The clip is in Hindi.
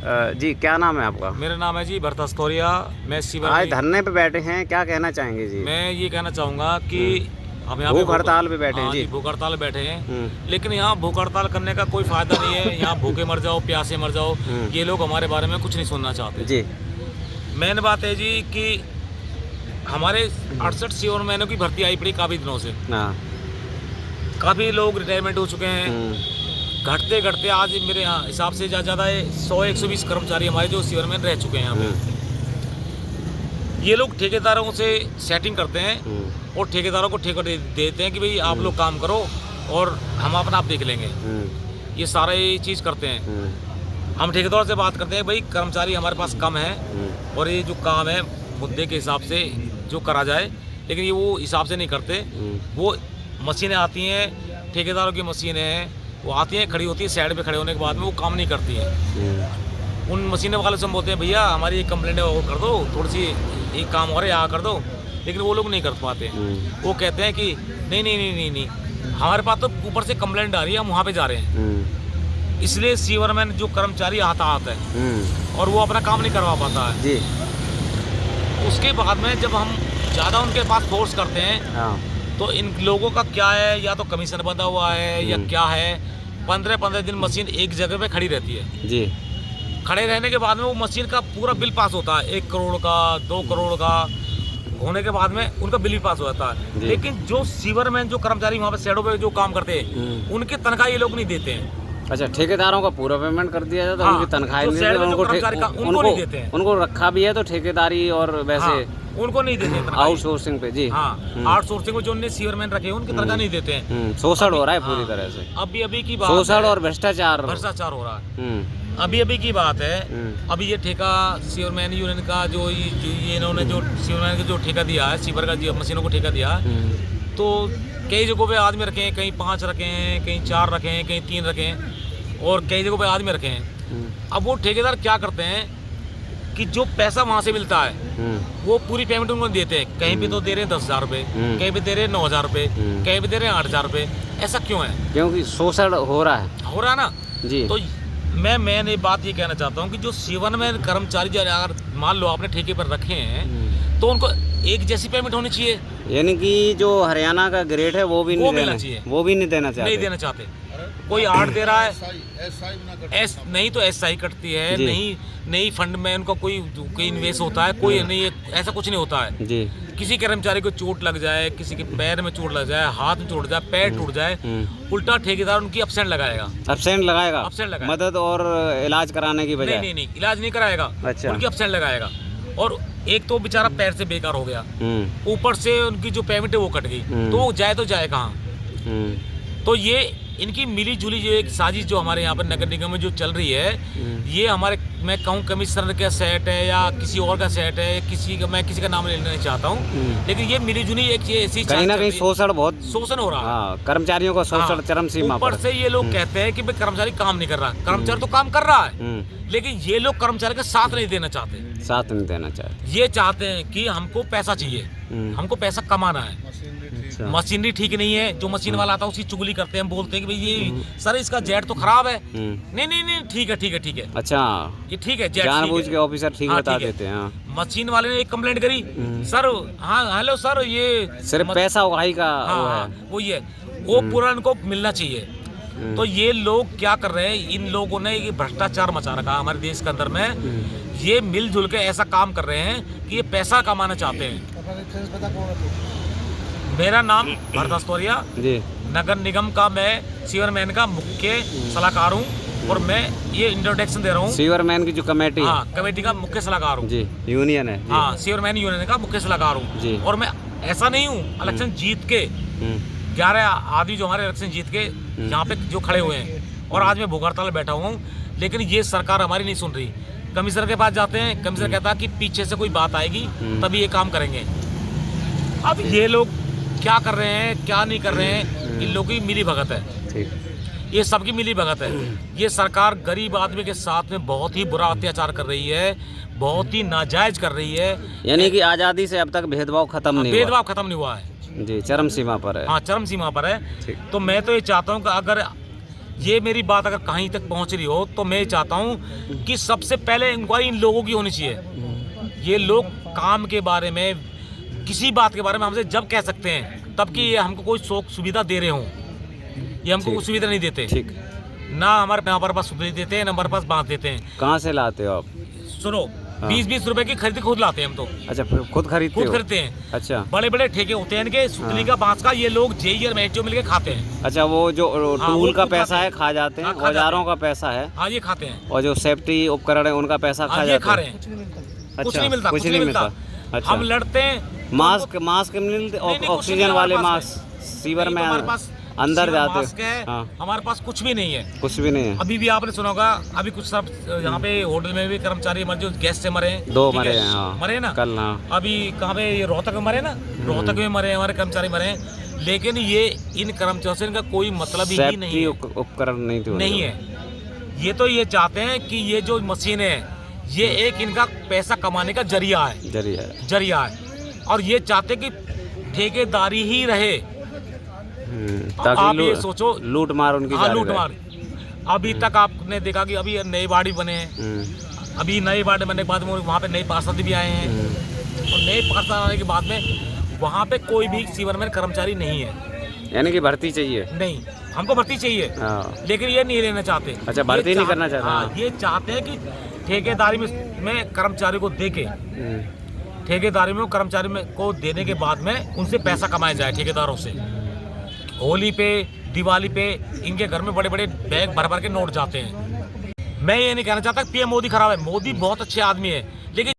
जी क्या नाम है आपका? मेरा नाम है जी भरत अस्तोरिया। मैं सीवर आज धरने पे बैठे हैं, क्या कहना चाहेंगे जी? मैं ये कहना चाहूँगा कि हम यहाँ भूख हड़ताल पे बैठे हैं हाँ जी। भूख हड़ताल बैठे हैं, लेकिन यहाँ भूख हड़ताल करने का कोई फ़ायदा नहीं है। यहाँ भूखे मर जाओ, प्यासे मर जाओ, ये लोग हमारे बारे में कुछ नहीं सुनना चाहते जी। मेन बात है जी कि हमारे 68 सीवर मैनों की भर्ती आई पड़ी काफ़ी दिनों से। हाँ। काफ़ी लोग रिटायरमेंट हो चुके हैं। घटते घटते आज मेरे यहाँ हिसाब से ज़्यादा 100-120 कर्मचारी हमारे जो सीवरमैन रह चुके हैं यहाँ पे। ये लोग ठेकेदारों से सेटिंग करते हैं और ठेकेदारों को ठेका देते हैं कि भाई आप लोग काम करो और हम अपना आप देख लेंगे। ये सारा ये चीज़ करते हैं। हम ठेकेदारों से बात करते हैं भाई कर्मचारी हमारे पास कम है और ये जो काम है मुद्दे के हिसाब से जो करा जाए, लेकिन ये वो हिसाब से नहीं करते। वो मशीनें आती हैं, ठेकेदारों की मशीनें हैं, वो आती हैं, खड़ी होती है, साइड पे खड़े होने के बाद में वो काम नहीं करती हैं। उन मशीनों वाले से हम बोलते हैं भैया हमारी एक कंप्लेंट है वो कर दो, थोड़ी सी एक काम और है यहाँ कर दो, लेकिन वो लोग नहीं कर पाते। वो कहते हैं कि नहीं नहीं नहीं नहीं नहीं हमारे पास तो ऊपर से कंप्लेंट आ रही है, हम वहाँ पे जा रहे हैं। इसलिए सीवरमैन जो कर्मचारी आता है और वो अपना काम नहीं करवा पाता है जी। उसके बाद में जब हम ज़्यादा उनके पास फोर्स करते हैं तो इन लोगों का क्या है, या तो कमीशन बंधा हुआ है या क्या है। 15-15 दिन मशीन एक जगह पे खड़ी रहती है जी। खड़े रहने के बाद में वो मशीन का पूरा बिल पास होता है, 1 करोड़ का 2 करोड़ का होने के बाद में उनका बिल भी पास हो जाता है। लेकिन जो सीवरमैन जो कर्मचारी वहाँ पे शेडो पे जो काम करते हैं उनकी तनख्वाह ये लोग नहीं देते हैं। अच्छा, ठेकेदारों का पूरा पेमेंट कर दिया जाता है। उनकी तनख्वाह नहीं देते, उनको नहीं देते हैं। उनको रखा भी है तो ठेकेदारी और वैसे उनको नहीं देते आउटसोर्सिंग पे जी। हाँ, आउटसोर्सिंग में जो उन्हें सीवरमैन रखे हैं उनकी तनख्वाह नहीं देते हैं। शोषण हो रहा है पूरी तरह से। अभी की बात, शोषण और भ्रष्टाचार हो रहा है। अभी की बात है। अभी ये ठेका सीवरमैन यूनियन का जो ये इन्होंने जो सीवरमैन का जो ठेका दिया है, सीवर का जो मशीनों को ठेका दिया है, तो कई जगहों पे आदमी रखे हैं, कहीं 5 रखे हैं, कहीं 4 रखे हैं, कहीं 3 रखे हैं और कई जगहों पे आदमी रखे हैं। अब वो ठेकेदार क्या करते हैं कि जो पैसा वहाँ से मिलता है वो पूरी पेमेंट उनको देते हैं। कहीं पे तो दे रहे हैं 10,000 रुपये, कहीं पे दे रहे हैं 9,000 रुपये, कहीं पे दे रहे हैं 8,000 रुपये। ऐसा क्यों है? क्योंकि शोषण हो रहा है ना जी। तो मैं ये बात ये कहना चाहता हूँ कि जो सीवरमैन कर्मचारी जो अगर मान लो आपने ठेके पर रखे हैं तो उनको एक जैसी पेमेंट होनी चाहिए। यानी कि जो हरियाणा का ग्रेड है वो भी नहीं देना चाहिए, वो भी नहीं देना चाहते। कोई 8 दे रहा है, नहीं तो SI कटती है, नहीं फंड में उनको कोई इन्वेस्ट होता है, कोई नहीं, ऐसा कुछ नहीं होता है जी। किसी कर्मचारी को चोट लग जाए, किसी के पैर में चोट लग जाए, हाथ में चोट जाए, पैर टूट जाए, उल्टा ठेकेदार उनकी एब्सेंट लगाएगा मदद और इलाज कराने की बजाय। नहीं इलाज नहीं कराएगा। अच्छा। उनकी एब्सेंट लगाएगा और एक तो बेचारा पैर से बेकार हो गया, ऊपर से उनकी जो पेमेंट है वो कट गई, तो वो जाए कहाँ? तो ये इनकी मिली जुली जो एक साजिश जो हमारे यहाँ पर नगर निगम में जो चल रही है, ये हमारे मैं कहूँ कमिश्नर का सेट है या किसी और का सेट है, मैं किसी का नाम लेना नहीं चाहता हूँ, लेकिन ये मिली जुली एक ऐसी कहीं ना कहीं शोषण हो रहा है। कर्मचारियों का शोषण चरम सीमा पर। ऊपर से ये लोग कहते हैं कि भाई कर्मचारी काम नहीं कर रहा, कर्मचारी तो काम कर रहा है, लेकिन ये लोग कर्मचारी का साथ नहीं देना चाहते। ये चाहते हैं कि हमको पैसा चाहिए, हमको पैसा कमाना है। मशीनरी ठीक नहीं है, जो मशीन वाला आता है उसकी चुगली करते हैं, बोलते हैं कि भाई ये सर इसका जेट तो खराब है। नहीं ठीक है। अच्छा, ये ठीक है, जानबूझ के ऑफिसर ठीक बता देते हैं। मशीन वाले ने एक कंप्लेंट करी, सर हाँ हेलो सर, ये सिर्फ पैसा उगाही का वो है, वो पूरा इनको मिलना चाहिए। तो ये लोग क्या कर रहे हैं, इन लोगों ने ये भ्रष्टाचार मचा रखा हमारे देश के अंदर में। ये मिलजुल के ऐसा काम कर रहे हैं कि ये पैसा कमाना चाहते हैं। मेरा नाम भरत अस्तोरिया जी। नगर निगम का मैं सीवरमैन का मुख्य सलाहकार हूँ और मैं ये इंट्रोडक्शन दे रहा हूँ। सीवरमैन की जो कमेटी, हाँ कमेटी का मुख्य सलाहकार हूँ जी। यूनियन है जी। हाँ, सीवरमैन यूनियन का मुख्य सलाहकार हूँ। और मैं ऐसा नहीं हूँ इलेक्शन जीत के 11 आदमी जो हमारे इलेक्शन जीत के यहाँ पे जो खड़े हुए हैं और आज मैं भूख हड़ताल बैठा हुआ हूँ, लेकिन ये सरकार हमारी नहीं सुन रही। कमिश्नर के पास जाते हैं, कमिश्नर कहता है कि पीछे से कोई बात आएगी तभी ये काम करेंगे। अब ये लोग क्या कर रहे हैं क्या नहीं कर रहे हैं, इन लोगों की मिली भगत है, ये सबकी मिली भगत है। ये सरकार गरीब आदमी के साथ में बहुत ही बुरा अत्याचार कर रही है, बहुत ही नाजायज कर रही है। यानी कि आज़ादी से अब तक भेदभाव खत्म नहीं हुआ है जी, चरम सीमा पर है। हाँ, चरम सीमा पर है। तो मैं तो ये चाहता हूँ कि अगर ये मेरी बात अगर कहीं तक पहुंच रही हो तो मैं चाहता हूं कि सबसे पहले इंक्वायरी इन लोगों की होनी चाहिए। ये लोग काम के बारे में, किसी बात के बारे में हमसे जब कह सकते हैं तब कि ये हमको कोई सुविधा दे रहे हों। ये हमको कोई सुविधा नहीं देते। ठीक। ना हमारे पास सुविधा देते हैं, ना हमारे पास बांध देते हैं। कहाँ से लाते हो आप? सुनो, 20-20 रुपए की खरीद खुद लाते हैं हम तो। अच्छा, खुद खरीदते हैं? अच्छा। बड़े बड़े ठेके होते हैं इनके, सुतली का, बांस का, ये लोग जेई और मैचो मिलके खाते हैं। अच्छा, वो जो टूल का पैसा है खा जाते हैं, हाँ, औजारों का पैसा है, हाँ ये खाते हैं, और जो सेफ्टी उपकरण है उनका पैसा खा जाते हैं। खा रहे हैं। कुछ नहीं मिलता, कुछ नहीं मिलता। अच्छा। हम लड़ते हैं। मास्क मिलते, ऑक्सीजन वाले मास्क सीवर में अंदर जाते हैं। हाँ। हमारे पास कुछ भी नहीं है, कुछ भी नहीं है। अभी भी आपने सुना होगा, अभी कुछ सब यहाँ पे होटल में भी कर्मचारी मरे जो गैस से मरे हैं। 2 मरे हैं। हाँ। मरे ना कल। हाँ। अभी कहाँ पे, ये रोहतक में मरे ना, रोहतक में मरे, हमारे कर्मचारी मरे हैं। लेकिन ये इन कर्मचारियों से इनका कोई मतलब ही नहीं है, उपकरण नहीं है। ये तो ये चाहते हैं कि ये जो मशीन है ये एक इनका पैसा कमाने का जरिया है। और ये चाहते कि ठेकेदारी ही रहे। ताकि आप ये सोचो, लूट मार उनकी जारी रहे। अभी तक आपने देखा कि अभी नए वार्ड बने हैं। अभी नए वार्ड बनने के बाद में वहाँ पे नए पार्षद भी आए हैं, और नए पार्षद आने के बाद में वहाँ पे कोई भी सीवरमैन कर्मचारी नहीं है। यानी कि भर्ती चाहिए? नहीं, हमको भर्ती चाहिए। लेकिन ये नहीं लेना चाहते। अच्छा, भर्ती नहीं करना चाहते। हाँ, ये चाहते हैं कि ठेकेदारी में कर्मचारी को दे के, ठेकेदारी में कर्मचारी में को देने के बाद में उनसे पैसा कमाया जाए ठेकेदारों से। होली पे, दिवाली पे इनके घर में बड़े बड़े बैग भर भर के नोट जाते हैं। मैं ये नहीं कहना चाहता कि पीएम मोदी खराब है, मोदी बहुत अच्छे आदमी है,